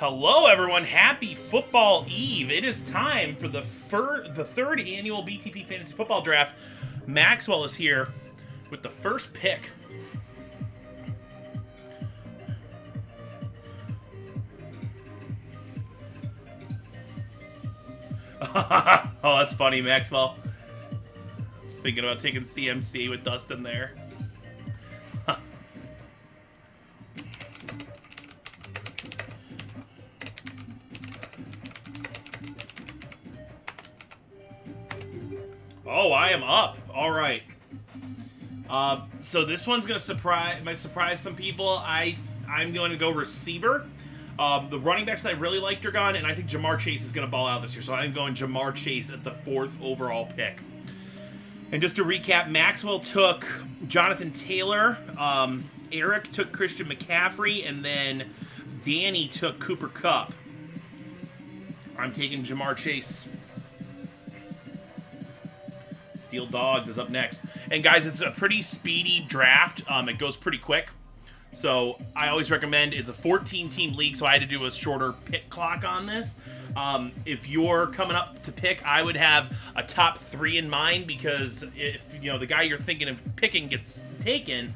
Hello, everyone. Happy Football Eve. It is time for the third annual BTP Fantasy Football Draft. Maxwell is here with the first pick. Oh, that's funny, Maxwell. Thinking about taking CMC with Dustin there. Oh, I am up. All right. So this one's gonna might surprise some people. I'm going to go receiver. The running backs that I really liked are gone, and I think Jamar Chase is going to ball out this year. So I'm going Jamar Chase at the 4th overall pick. And just to recap, Maxwell took Jonathan Taylor, Eric took Christian McCaffrey, and then Danny took Cooper Kupp. I'm taking Jamar Chase. Steel Dogs is up next. And guys, it's a pretty speedy draft. It goes pretty quick. So I always recommend, it's a 14-team league, so I had to do a shorter pick clock on this. If you're coming up to pick, I would have a top 3 in mind, because if the guy you're thinking of picking gets taken,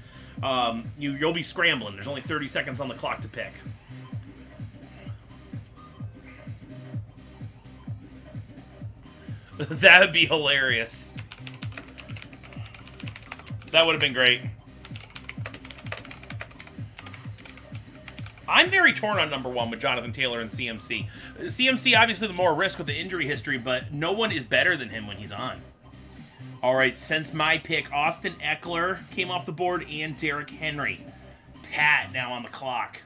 you'll be scrambling. There's only 30 seconds on the clock to pick. That would be hilarious. That would have been great. I'm very torn on number 1 with Jonathan Taylor and CMC. CMC, obviously, the more risk with the injury history, but no one is better than him when he's on. All right, since my pick, Austin Eckler came off the board and Derrick Henry. Pat now on the clock.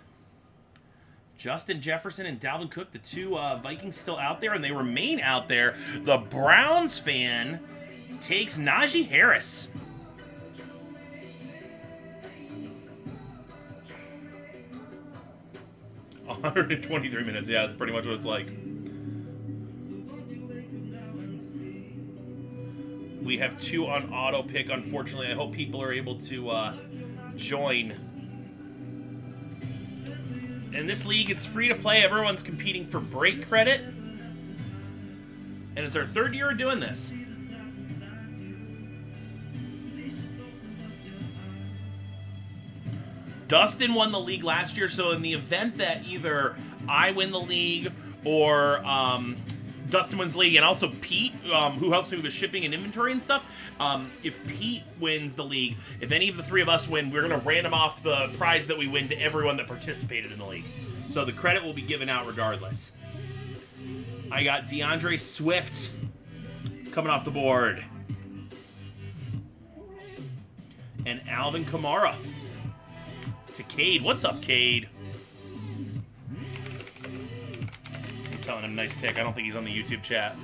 Justin Jefferson and Dalvin Cook, the two Vikings still out there, and they remain out there. The Browns fan takes Najee Harris. $123 minutes. Yeah, that's pretty much what it's like. We have 2 on auto pick, unfortunately. I hope people are able to join. In this league, it's free to play. Everyone's competing for break credit. And it's our 3rd year of doing this. Dustin won the league last year, so in the event that either I win the league or Dustin wins the league, and also Pete, who helps me with the shipping and inventory and stuff, if Pete wins the league, if any of the 3 of us win, we're going to random off the prize that we win to everyone that participated in the league. So the credit will be given out regardless. I got DeAndre Swift coming off the board. And Alvin Kamara to Cade. What's up, Cade? I'm telling him nice pick. I don't think he's on the YouTube chat.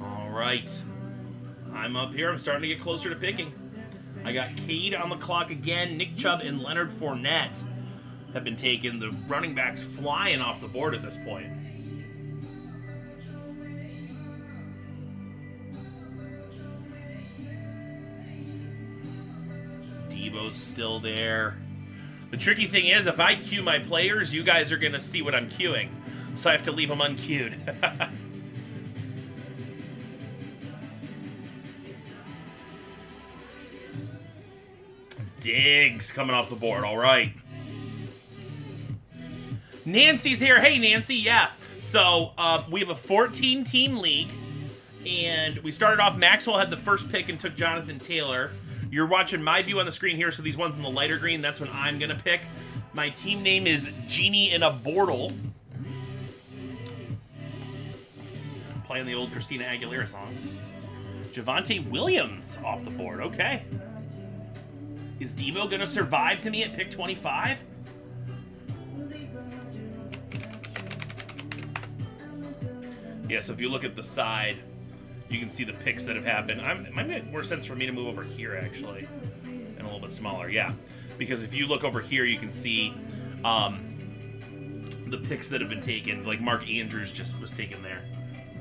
All right. I'm up here. I'm starting to get closer to picking. I got Cade on the clock again. Nick Chubb and Leonard Fournette have been taken. The running backs flying off the board at this point. Debo's still there. The tricky thing is, if I queue my players, you guys are going to see what I'm queuing. So I have to leave them unqueued. Diggs coming off the board. All right. Nancy's here. Hey, Nancy. Yeah. So we have a 14-team league, and we started off. Maxwell had the first pick and took Jonathan Taylor. You're watching my view on the screen here, so these ones in the lighter green, that's what I'm going to pick. My team name is Genie in a Bortle. Playing the old Christina Aguilera song. Javonte Williams off the board. Okay. Is Debo going to survive to me at pick 25? Yeah, so if you look at the side, you can see the picks that have happened. It might make more sense for me to move over here, actually. And a little bit smaller, yeah. because if you look over here, you can see the picks that have been taken. Like Mark Andrews just was taken there.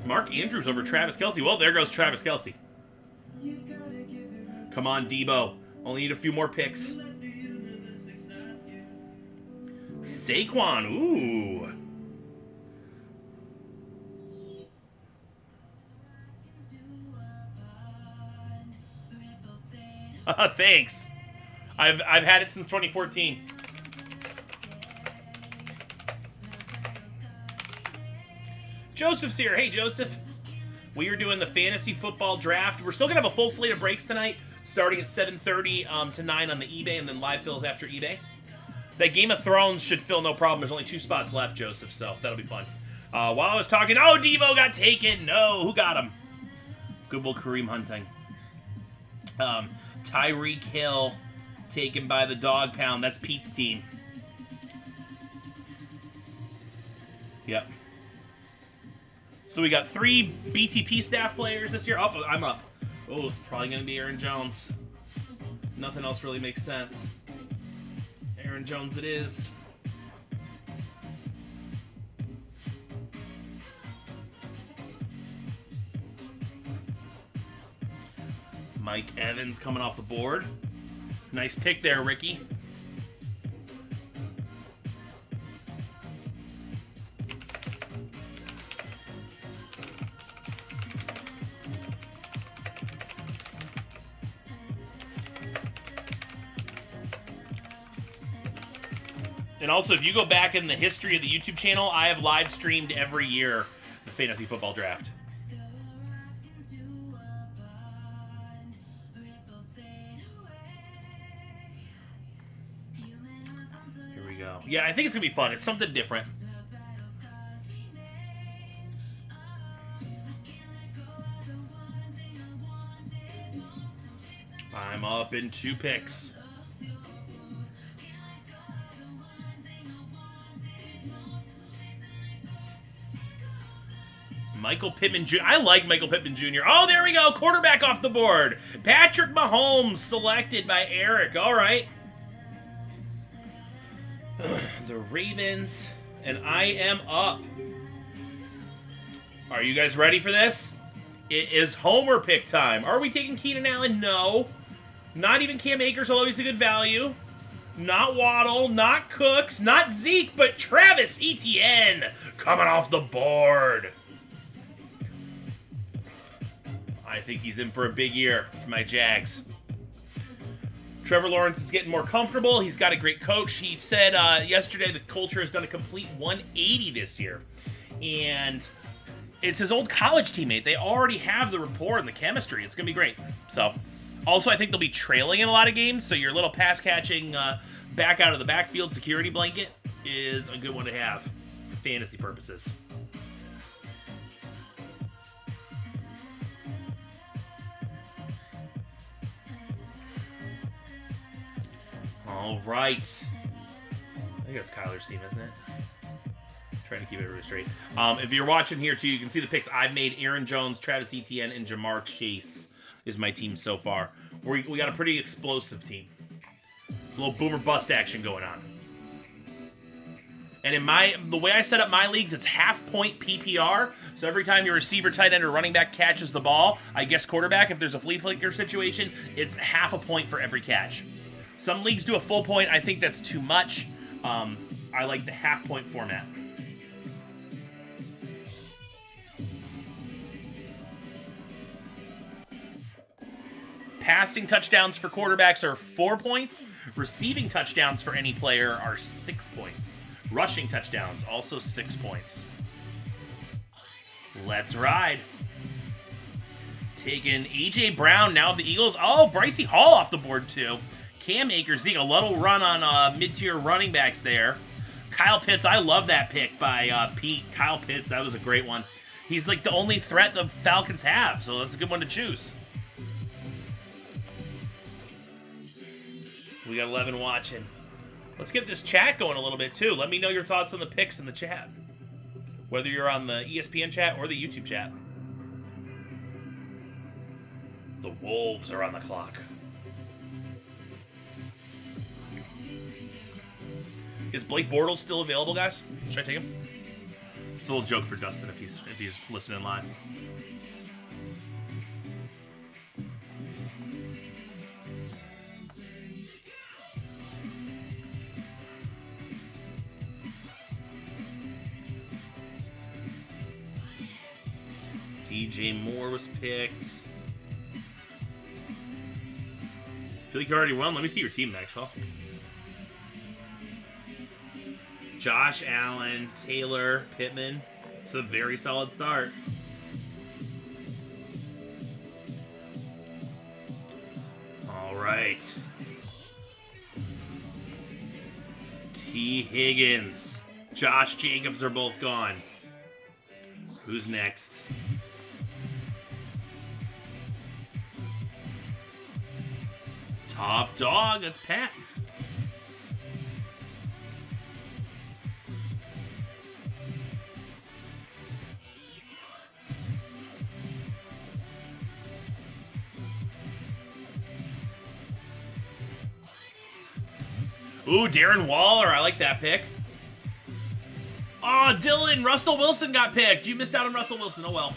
Mark Andrews over Travis Kelce. Well, there goes Travis Kelce. Come on, Debo. Only need a few more picks. Saquon. Ooh. Thanks. I've had it since 2014. Joseph's here. Hey, Joseph. We are doing the fantasy football draft. We're still going to have a full slate of breaks tonight, starting at 7:30 to 9 on the eBay, and then live fills after eBay. That Game of Thrones should fill no problem. There's only 2 spots left, Joseph, so that'll be fun. While I was talking, oh, Devo got taken. No, who got him? Good old Kareem Hunting. Tyreek Hill taken by the Dog Pound. That's Pete's team. Yep. So we got 3 BTP staff players this year. Oh, I'm up. Oh, it's probably going to be Aaron Jones. Nothing else really makes sense. Aaron Jones it is. Mike Evans coming off the board. Nice pick there, Ricky. And also, if you go back in the history of the YouTube channel, I have live streamed every year the fantasy football draft. Here we go. Yeah, I think it's going to be fun. It's something different. I'm up in 2 picks. Michael Pittman Jr. I like Michael Pittman Jr. Oh, there we go. Quarterback off the board. Patrick Mahomes selected by Eric. All right. The Ravens. And I am up. Are you guys ready for this? It is Homer pick time. Are we taking Keenan Allen? No. Not even Cam Akers, although he's a good value. Not Waddle. Not Cooks. Not Zeke, but Travis Etienne coming off the board. I think he's in for a big year for my Jags. Trevor Lawrence is getting more comfortable. He's got a great coach. He said yesterday the culture has done a complete 180 this year. And it's his old college teammate. They already have the rapport and the chemistry. It's going to be great. So, also, I think they'll be trailing in a lot of games. So your little pass catching back out of the backfield security blanket is a good one to have for fantasy purposes. All right. I think that's Kyler's team, isn't it? Trying to keep it really straight. If you're watching here, too, you can see the picks I've made. Aaron Jones, Travis Etienne, and Jamar Chase is my team so far. We got a pretty explosive team. A little boomer bust action going on. And in the way I set up my leagues, it's half-point PPR. So every time your receiver, tight end, or running back catches the ball, I guess quarterback, if there's a flea flicker situation, it's half a point for every catch. Some leagues do a full point. I think that's too much. I like the half-point format. Passing touchdowns for quarterbacks are 4 points. Receiving touchdowns for any player are 6 points. Rushing touchdowns, also 6 points. Let's ride. Taking A.J. Brown, now of the Eagles. Oh, Brycey Hall off the board, too. Cam Akers, a little run on mid-tier running backs there. Kyle Pitts, I love that pick by Pete. Kyle Pitts, that was a great one. He's like the only threat the Falcons have, so that's a good one to choose. We got 11 watching. Let's get this chat going a little bit, too. Let me know your thoughts on the picks in the chat. Whether you're on the ESPN chat or the YouTube chat. The Wolves are on the clock. Is Blake Bortles still available, guys? Should I take him? It's a little joke for Dustin if he's listening live. DJ Moore was picked. Feel like you already won. Let me see your team, Maxwell. Josh Allen, Taylor, Pittman. It's a very solid start. All right. T. Higgins, Josh Jacobs are both gone. Who's next? Top dog, that's Pat. Ooh, Darren Waller, I like that pick. Oh, Dylan, Russell Wilson got picked. You missed out on Russell Wilson, oh well.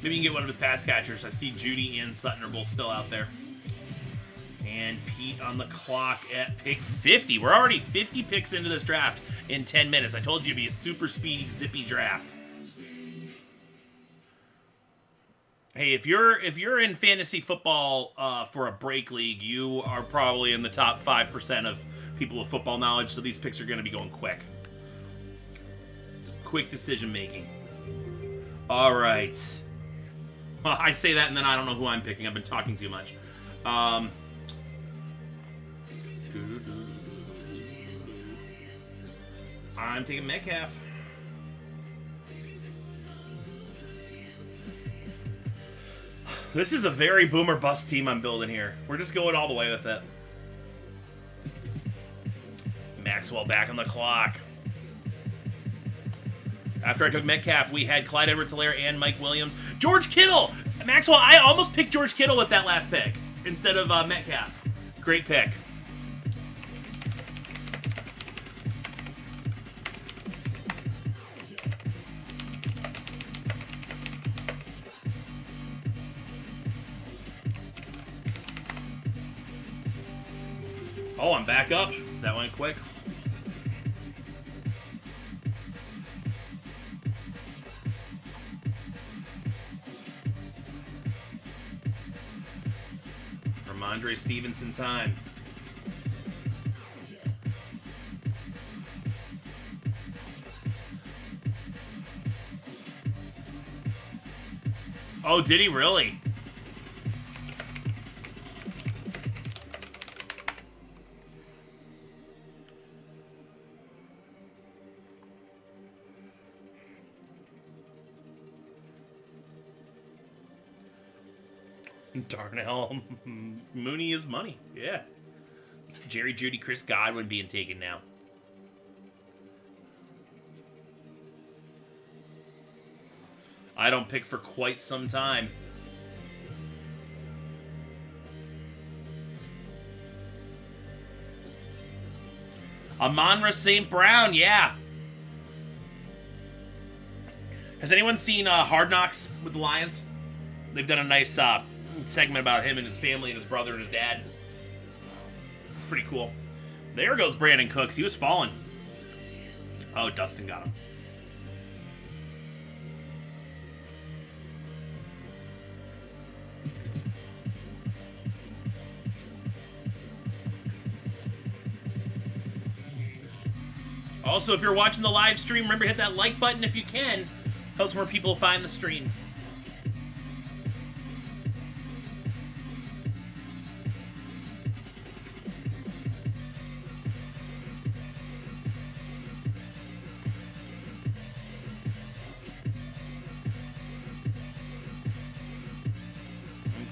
Maybe you can get one of his pass catchers. I see Judy and Sutton are both still out there. And Pete on the clock at pick 50. We're already 50 picks into this draft in 10 minutes. I told you it'd be a super speedy, zippy draft. Hey, if you're in fantasy football for a break league, you are probably in the top 5% of people with football knowledge, so these picks are going to be going quick. Quick decision making. All right. Well, I say that and then I don't know who I'm picking. I've been talking too much. I'm taking Metcalf. This is a very boomer bust team I'm building here. We're just going all the way with it. Maxwell back on the clock. After I took Metcalf, we had Clyde Edwards-Helaire and Mike Williams. George Kittle! Maxwell, I almost picked George Kittle with that last pick instead of Metcalf. Great pick. Oh, I'm back up. That went quick. Ramondre Stevenson time. Oh, did he really? Darnell Mooney is money. Yeah. Jerry Jeudy, Chris Godwin being taken now. I don't pick for quite some time. Amon-Ra St. Brown, yeah. Has anyone seen Hard Knocks with the Lions? They've done a nice segment about him and his family and his brother and his dad. It's pretty cool. There goes Brandon Cooks. He was falling. Oh, Dustin got him. Also, if you're watching the live stream, remember to hit that like button if you can. Helps more people find the stream.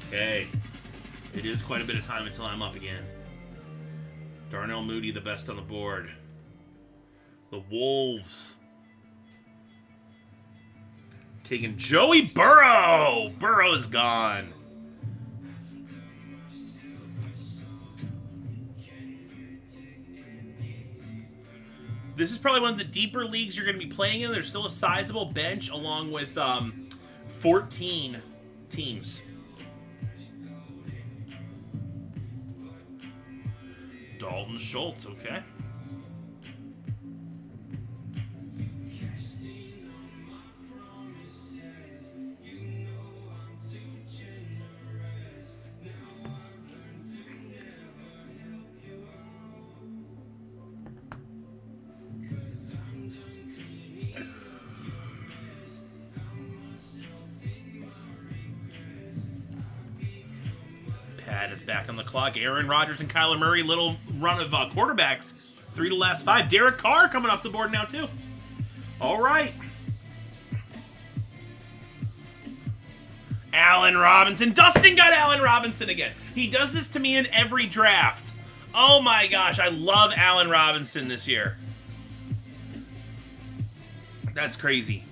Okay. It is quite a bit of time until I'm up again. Darnell Mooney, the best on the board. The Wolves. Taking Joey Burrow. Burrow's gone. This is probably one of the deeper leagues you're going to be playing in. There's still a sizable bench along with 14 teams. Dalton Schultz, okay. Pat is back on the clock. Aaron Rodgers and Kyler Murray, little run of quarterbacks. 3 to last 5. Derek Carr coming off the board now, too. All right. Allen Robinson. Dustin got Allen Robinson again. He does this to me in every draft. Oh, my gosh. I love Allen Robinson this year. That's crazy.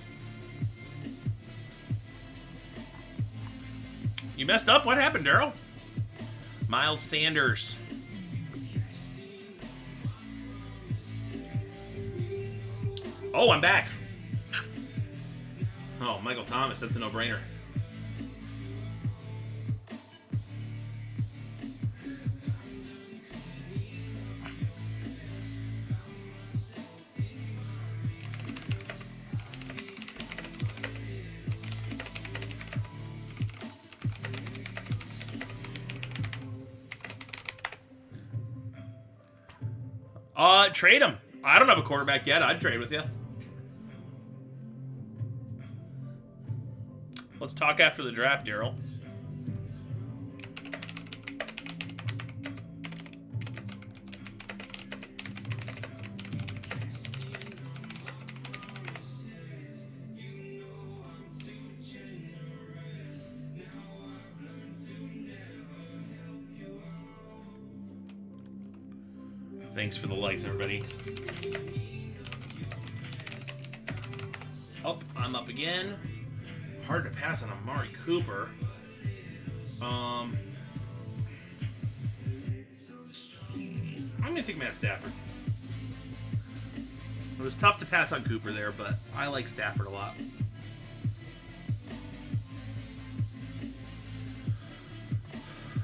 You messed up? What happened, Daryl? Miles Sanders. Oh, I'm back. Oh, Michael Thomas. That's a no-brainer. Trade him. I don't have a quarterback yet. I'd trade with you. Let's talk after the draft, Daryl. Thanks for the likes, everybody. Oh, I'm up again. Hard to pass on Amari Cooper. I'm going to take Matt Stafford. It was tough to pass on Cooper there, but I like Stafford a lot.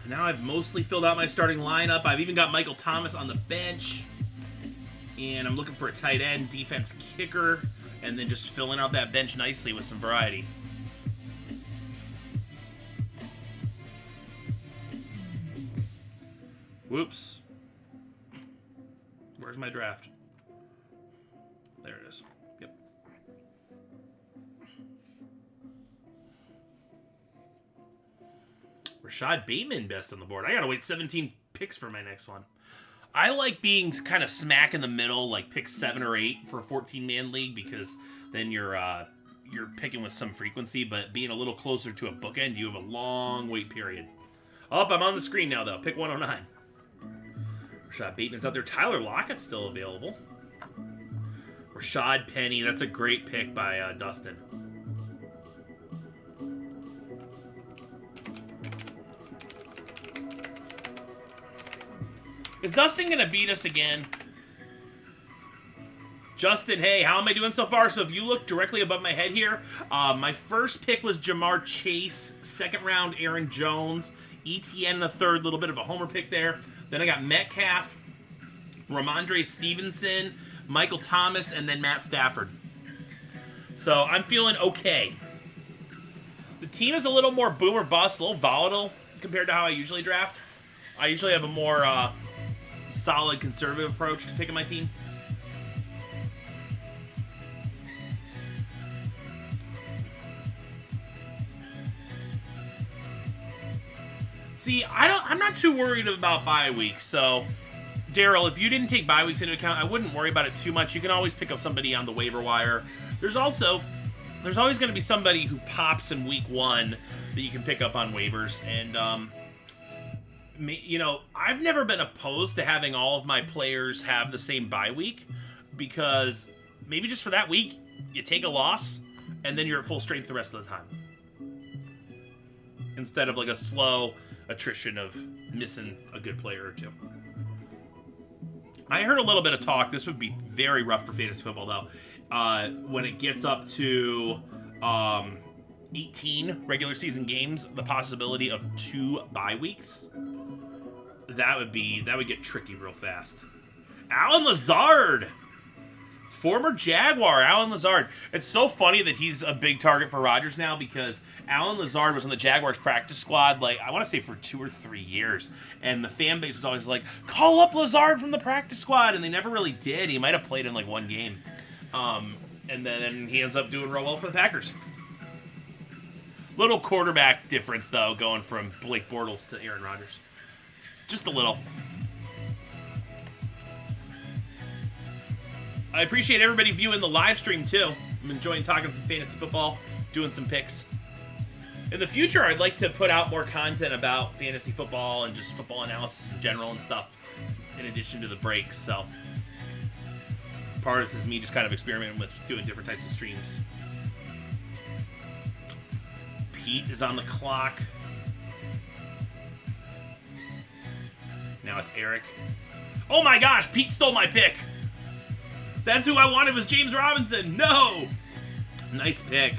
Now I've mostly filled out my starting lineup. I've even got Michael Thomas on the bench. And I'm looking for a tight end, defense kicker, and then just filling out that bench nicely with some variety. Whoops. Where's my draft? There it is. Yep. Rashad Bateman best on the board. I gotta wait 17 picks for my next one. I like being kind of smack in the middle, like pick 7 or 8 for a 14-man league, because then you're picking with some frequency, but being a little closer to a bookend, you have a long wait period. Oh, I'm on the screen now, though. Pick 109. Rashad Bateman's out there. Tyler Lockett's still available. Rashad Penny. That's a great pick by Dustin. Is Dustin going to beat us again? Justin, hey, how am I doing so far? So if you look directly above my head here, my first pick was Jamar Chase. Second round, Aaron Jones. ETN in the third, little bit of a homer pick there. Then I got Metcalf, Ramondre Stevenson, Michael Thomas, and then Matt Stafford. So I'm feeling okay. The team is a little more boom or bust, a little volatile compared to how I usually draft. I usually have a more solid conservative approach to picking my team. See, I'm not too worried about bye weeks. So, Daryl, if you didn't take bye weeks into account, I wouldn't worry about it too much. You can always pick up somebody on the waiver wire. There's always going to be somebody who pops in week 1 that you can pick up on waivers. And I've never been opposed to having all of my players have the same bye week, because maybe just for that week you take a loss and then you're at full strength the rest of the time, instead of like a slow attrition of missing a good player or two. I heard a little bit of talk. This would be very rough for fantasy football, though. When it gets up to 18 regular season games, the possibility of 2 bye weeks, that would get tricky real fast. Alan Lazard, former Jaguar, Alan Lazard. It's so funny that he's a big target for Rodgers now, because Alan Lazard was on the Jaguars practice squad, like, I want to say for 2 or 3 years. And the fan base was always like, call up Lazard from the practice squad. And they never really did. He might have played in like 1 game. And then he ends up doing real well for the Packers. Little quarterback difference, though, going from Blake Bortles to Aaron Rodgers. Just a little. I appreciate everybody viewing the live stream, too. I'm enjoying talking some fantasy football, doing some picks. In the future, I'd like to put out more content about fantasy football and just football analysis in general and stuff, in addition to the breaks. So, part of this is me just kind of experimenting with doing different types of streams. Pete is on the clock. Now it's Eric. Oh my gosh, Pete stole my pick. That's who I wanted, was James Robinson. No! Nice pick.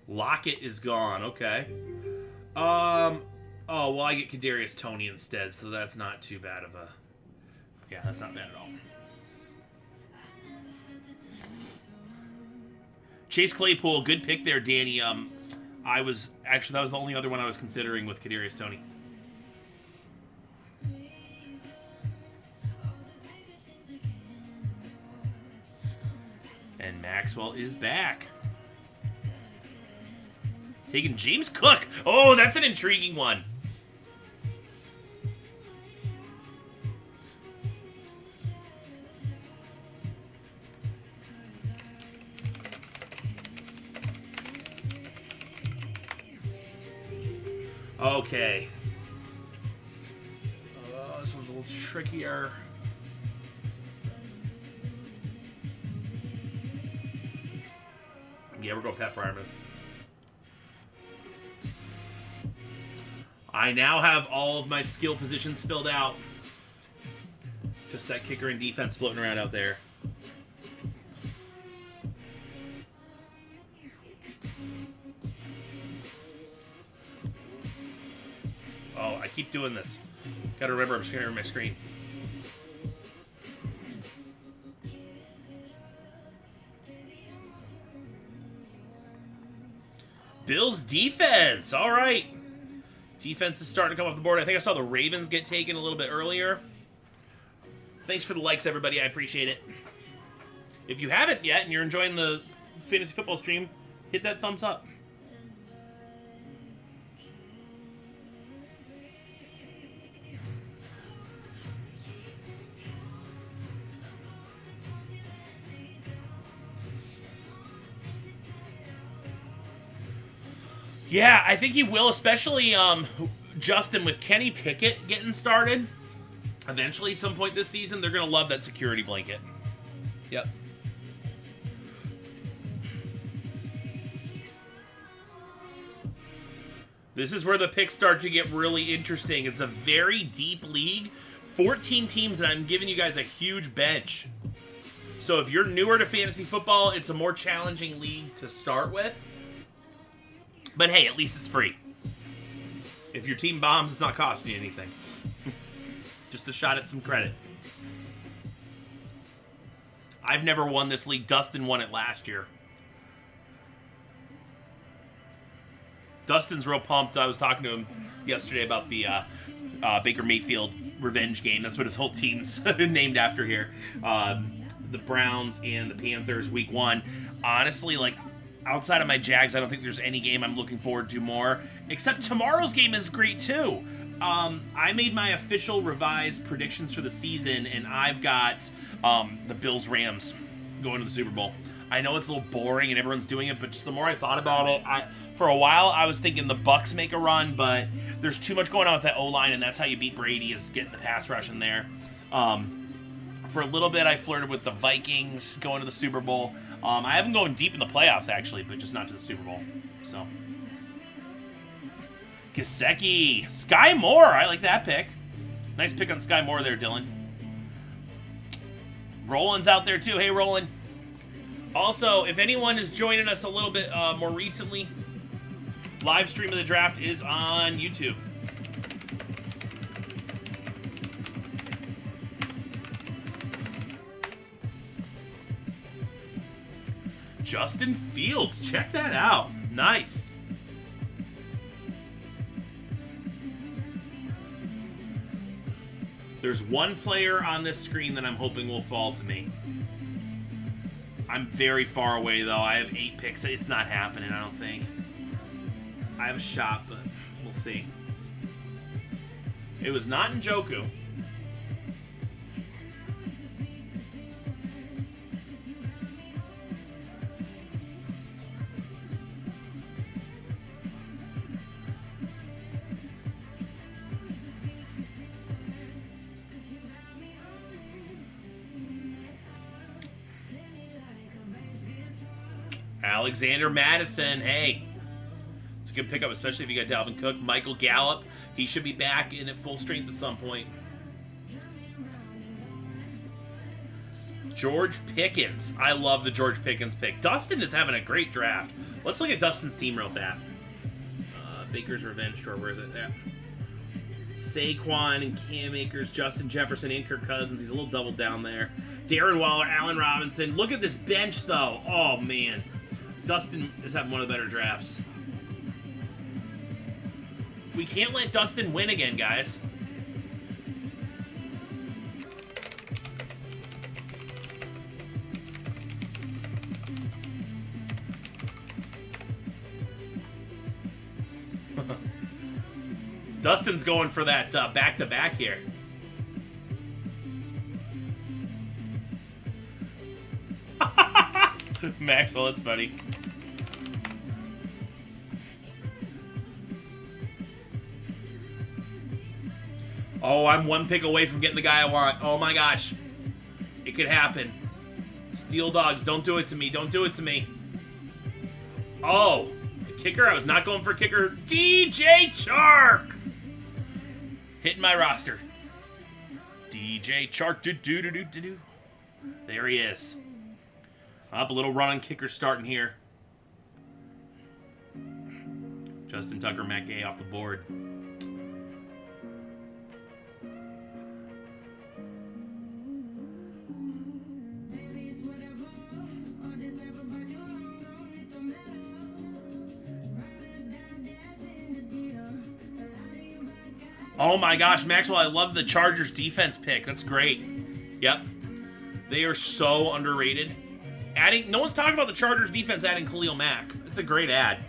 Lockett is gone. Okay. Oh, well, I get Kadarius Toney instead, so that's not too bad of a... Yeah, that's not bad at all. Chase Claypool, good pick there, Danny. That was the only other one I was considering with Kadarius Toney. And Maxwell is back. Taking James Cook. Oh, that's an intriguing one. Okay. This one's a little trickier. Yeah, we're going Pat Fryerman. I now have all of my skill positions filled out. Just that kicker and defense floating around out there. Oh, I keep doing this. Gotta remember I'm sharing my screen. Bills defense. All right. Defense is starting to come off the board. I think I saw the Ravens get taken a little bit earlier. Thanks for the likes, everybody. I appreciate it. If you haven't yet and you're enjoying the fantasy football stream, hit that thumbs up. Yeah, I think he will, especially Justin, with Kenny Pickett getting started. Eventually, some point this season, they're going to love that security blanket. Yep. This is where the picks start to get really interesting. It's a very deep league. 14 teams, and I'm giving you guys a huge bench. So if you're newer to fantasy football, it's a more challenging league to start with. But hey, at least it's free. If your team bombs, it's not costing you anything. Just a shot at some credit. I've never won this league. Dustin won it last year. Dustin's real pumped. I was talking to him yesterday about the Baker Mayfield revenge game. That's what his whole team's named after here. The Browns and the Panthers, week 1. Honestly, like, outside of my Jags, I don't think there's any game I'm looking forward to more. Except tomorrow's game is great, too. I made my official revised predictions for the season, and I've got the Bills-Rams going to the Super Bowl. I know it's a little boring and everyone's doing it, but just the more I thought about it, for a while I was thinking the Bucs make a run, but there's too much going on with that O-line, and that's how you beat Brady, is getting the pass rush in there. For a little bit, I flirted with the Vikings going to the Super Bowl. I haven't gone deep in the playoffs, actually, but just not to the Super Bowl. So, Gesicki. Sky Moore. I like that pick. Nice pick on Sky Moore there, Dylan. Roland's out there, too. Hey, Roland. Also, if anyone is joining us a little bit more recently, live stream of the draft is on YouTube. Justin Fields, check that out. Nice. There's one player on this screen that I'm hoping will fall to me. I'm very far away, though. I have 8 picks. It's not happening, I don't think. I have a shot, but we'll see. It was not Njoku. Alexander Madison, hey. It's a good pickup, especially if you got Dalvin Cook. Michael Gallup, he should be back in at full strength at some point. George Pickens. I love the George Pickens pick. Dustin is having a great draft. Let's look at Dustin's team real fast. Baker's Revenge Tour, where is it? There. Saquon and Cam Akers, Justin Jefferson, and Kirk Cousins. He's a little doubled down there. Darren Waller, Allen Robinson. Look at this bench, though. Oh, man. Dustin is having one of the better drafts. We can't let Dustin win again, guys. Dustin's going for that back-to-back here. Maxwell, that's funny. Oh, I'm one pick away from getting the guy I want. Oh my gosh. It could happen. Steel Dogs, don't do it to me. Don't do it to me. Oh, the kicker. I was not going for a kicker. DJ Chark. Hitting my roster. DJ Chark. Do. There he is. Up a little run on kicker starting here. Justin Tucker, Matt Gay off the board. Oh my gosh, Maxwell, I love the Chargers defense pick. That's great. Yep. They are so underrated. No one's talking about the Chargers defense adding Khalil Mack. It's a great ad.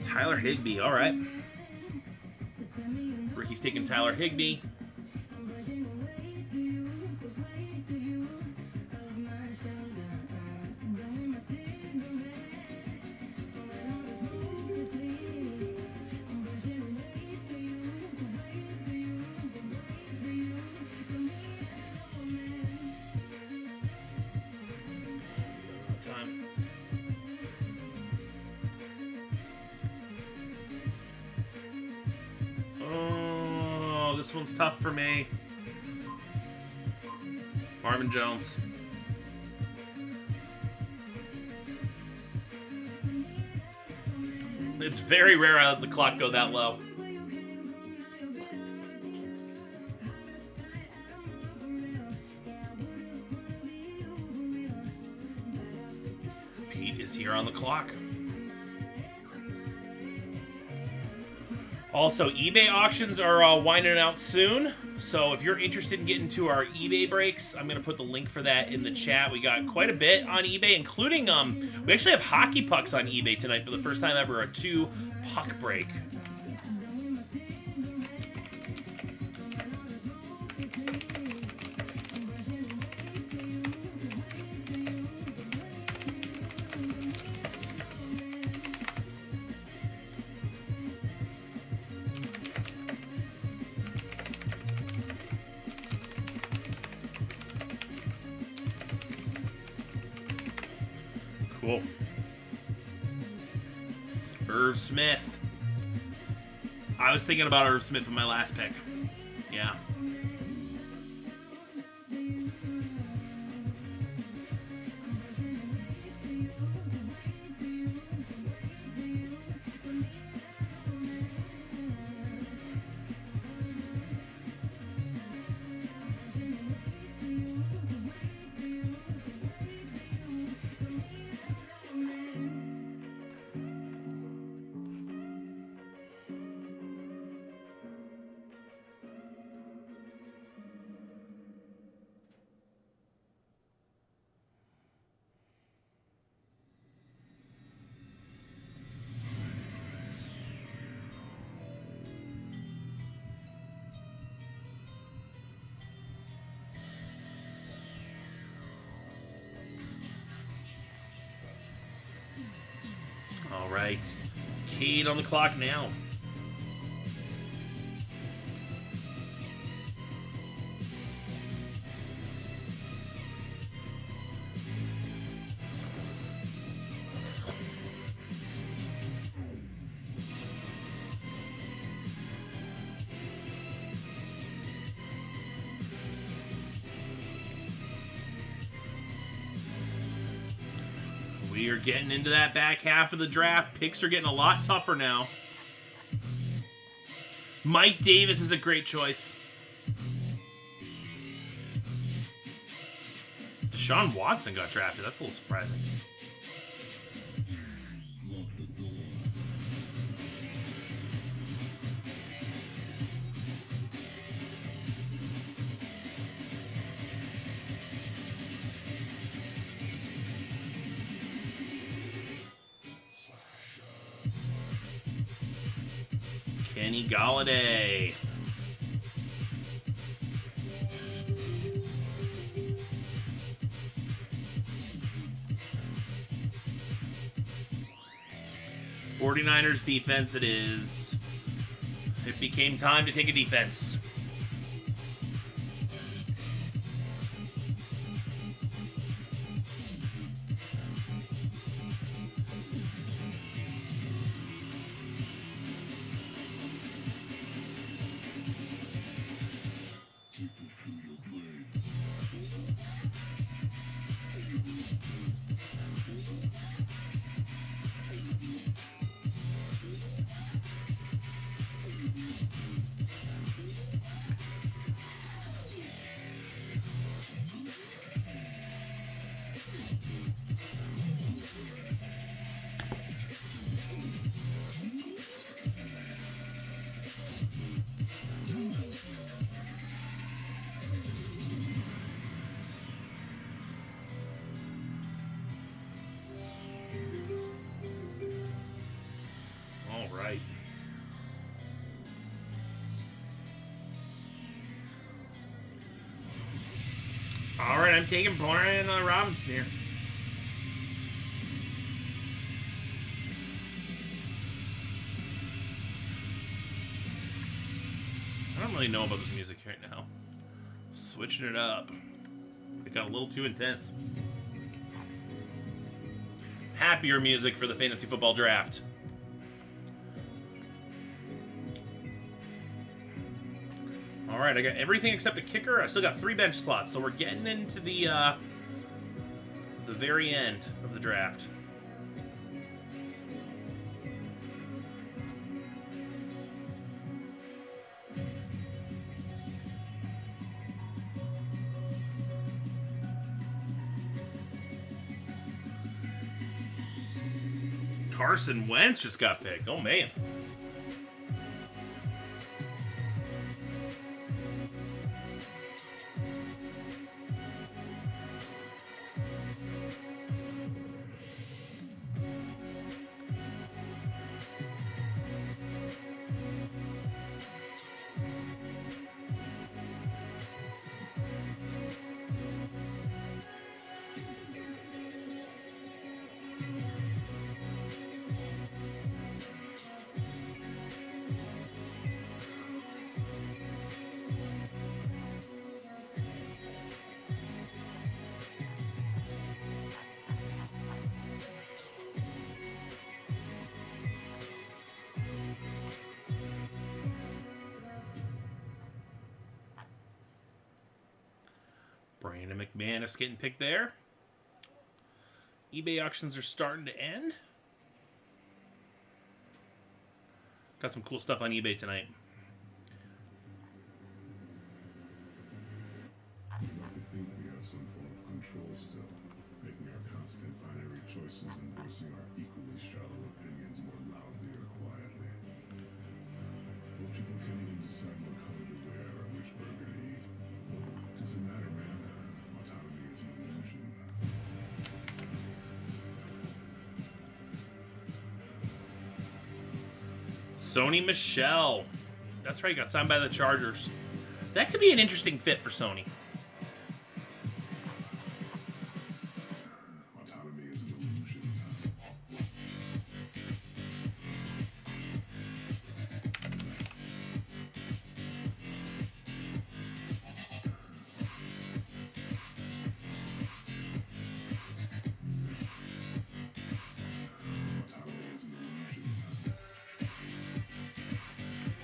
Tyler Higbee, all right. Ricky's taking Tyler Higbee. This one's tough for me. Marvin Jones. It's very rare I let the clock go that low. Pete is here on the clock. Also, eBay auctions are winding out soon, so if you're interested in getting to our eBay breaks, I'm going to put the link for that in the chat. We got quite a bit on eBay, including, we actually have hockey pucks on eBay tonight for the first time ever, a 2-puck break. Irv Smith. I was thinking about Irv Smith in my last pick. Yeah. All right. Cade on the clock now. We are getting into that back half of the draft. Picks are getting a lot tougher now. Mike Davis is a great choice. Deshaun Watson got drafted. That's a little surprising. Kenny Galladay. '49ers defense it is. It became time to take a defense. Right. All right, I'm taking Brian Robinson here. I don't really know about this music right now. Switching it up. It got a little too intense. Happier music for the fantasy football draft. All right, I got everything except a kicker. I still got 3 bench slots, so we're getting into the very end of the draft. Carson Wentz just got picked. Oh, man. Brandon McManus getting picked there. eBay auctions are starting to end. Got some cool stuff on eBay tonight. Sony Michel. That's right, got signed by the Chargers. That could be an interesting fit for Sony. Autonomy is an illusion.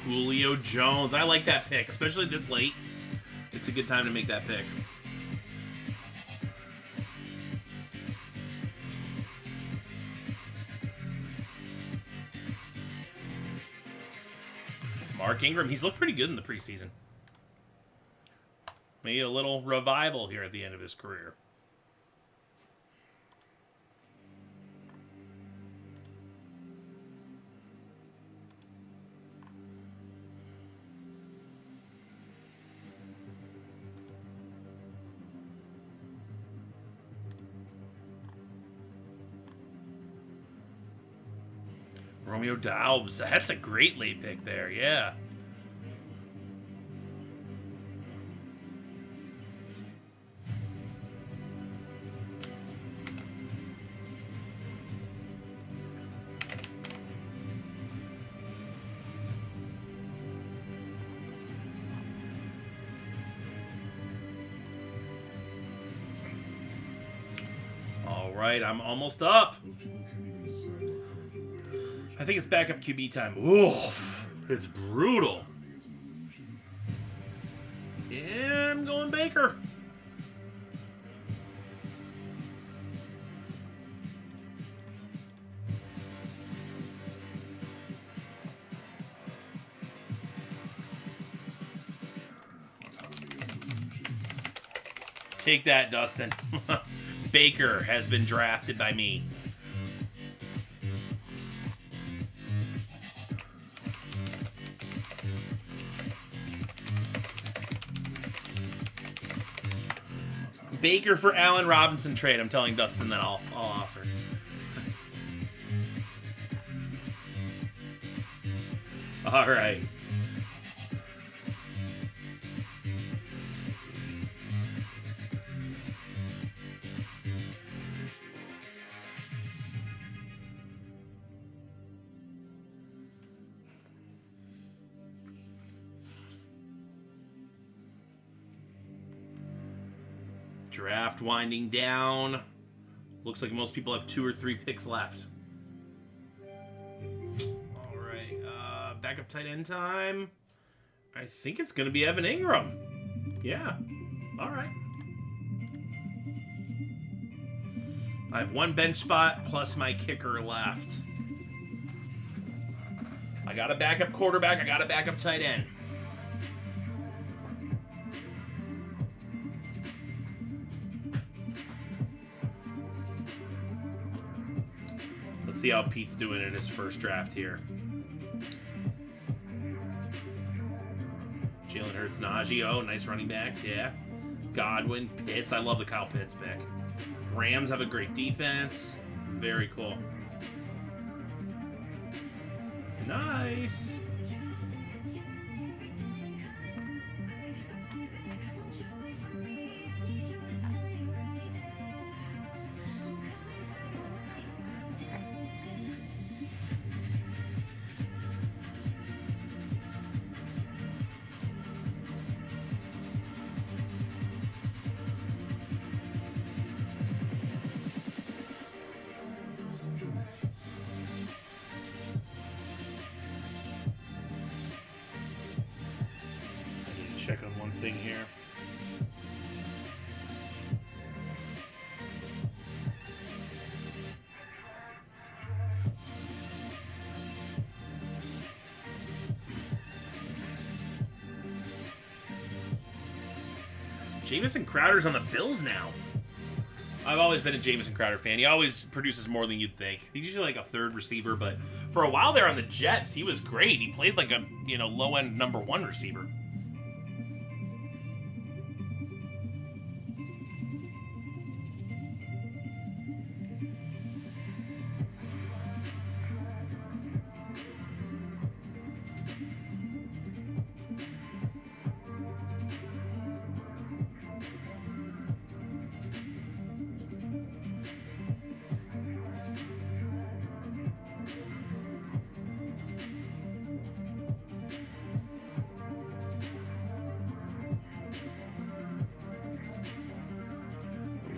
Julio Jones. I like that pick, especially this late. It's a good time to make that pick. Mark Ingram, he's looked pretty good in the preseason. Maybe a little revival here at the end of his career. Romeo Doubs. That's a great late pick there, yeah. All right, I'm almost up. I think it's backup QB time. Ooh, it's brutal. Yeah, I'm going Baker. Take that, Dustin. Baker has been drafted by me. Baker for Allen Robinson trade. I'm telling Dustin that I'll offer. All right. Draft winding down. Looks like most people have 2 or 3 picks left. All right, backup tight end time. I think it's going to be Evan Ingram. Yeah. All right. I have 1 bench spot plus my kicker left. I got a backup quarterback. I got a backup tight end. Let's see how Pete's doing in his first draft here. Jalen Hurts, Najee. Oh, nice running backs, yeah. Godwin, Pitts. I love the Kyle Pitts pick. Rams have a great defense. Very cool. Nice. Check on one thing here. Jamison Crowder's on the Bills now. I've always been a Jamison Crowder fan. He always produces more than you'd think. He's usually like a third receiver, but for a while there on the Jets, he was great. He played like a, low-end number 1 receiver.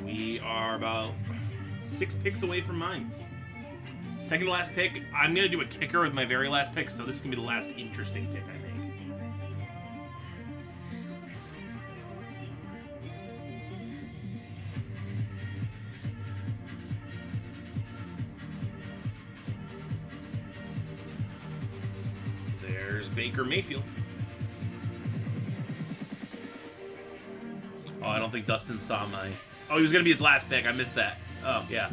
We are about 6 picks away from mine. Second to last pick. I'm going to do a kicker with my very last pick, so this is going to be the last interesting pick, I think. There's Baker Mayfield. Oh, I don't think Dustin saw mine. Oh, he was going to be his last pick. I missed that. Oh, yeah.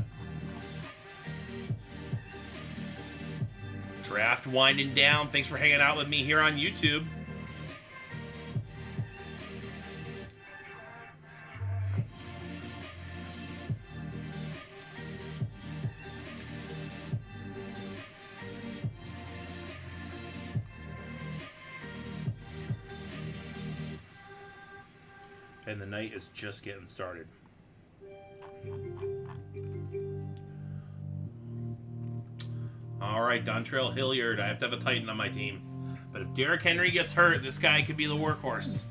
Draft winding down. Thanks for hanging out with me here on YouTube. And the night is just getting started. All right, Dontrell Hilliard. I have to have a Titan on my team. But if Derrick Henry gets hurt, this guy could be the workhorse.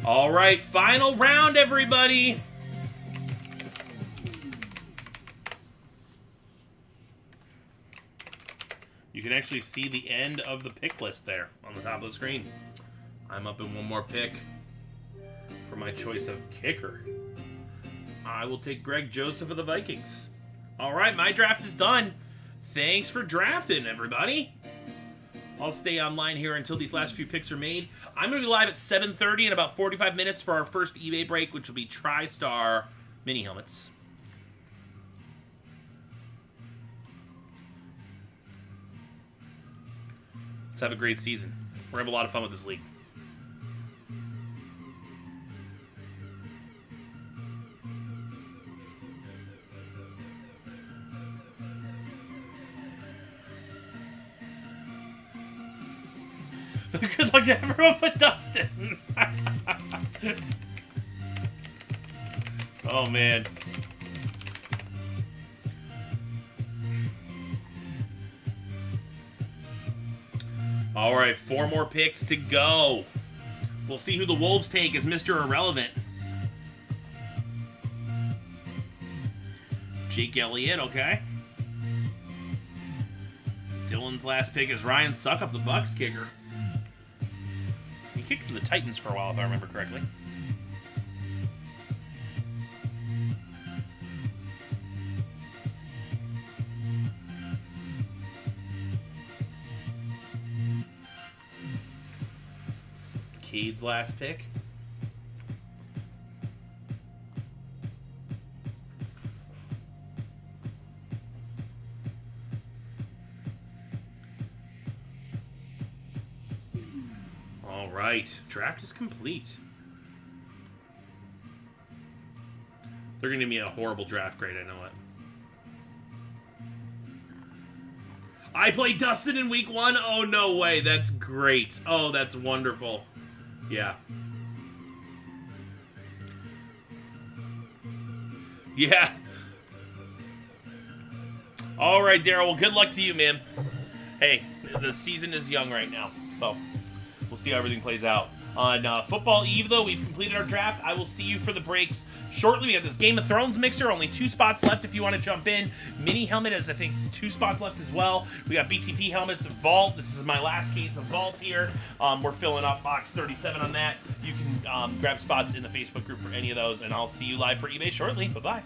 All right, final round, everybody. You can actually see the end of the pick list there on the top of the screen. I'm up in one more pick for my choice of kicker. I will take Greg Joseph of the Vikings. All right, my draft is done. Thanks for drafting, everybody. I'll stay online here until these last few picks are made. I'm going to be live at 7:30 in about 45 minutes for our first eBay break, which will be TriStar mini helmets. Let's have a great season. We're going to have a lot of fun with this league. Good luck to everyone but Dustin. Oh, man. All right, 4 more picks to go. We'll see who the Wolves take as Mr. Irrelevant. Jake Elliott, okay. Dylan's last pick is Ryan Suckup, the Bucks kicker. He kicked for the Titans for a while, if I remember correctly. Cade's last pick. All right, draft is complete. They're going to give me a horrible draft grade, I know it. I played Dustin in week 1? Oh, no way. That's great. Oh, that's wonderful. Yeah. Yeah. All right, Daryl. Well, good luck to you, man. Hey, the season is young right now, so we'll see how everything plays out. On Football Eve, though, we've completed our draft. I will see you for the breaks shortly. We have this Game of Thrones mixer. Only 2 spots left if you want to jump in. Mini helmet has, I think, 2 spots left as well. We got BTP helmets, Vault. This is my last case of Vault here. We're filling up box 37 on that. You can grab spots in the Facebook group for any of those, and I'll see you live for eBay shortly. Bye-bye.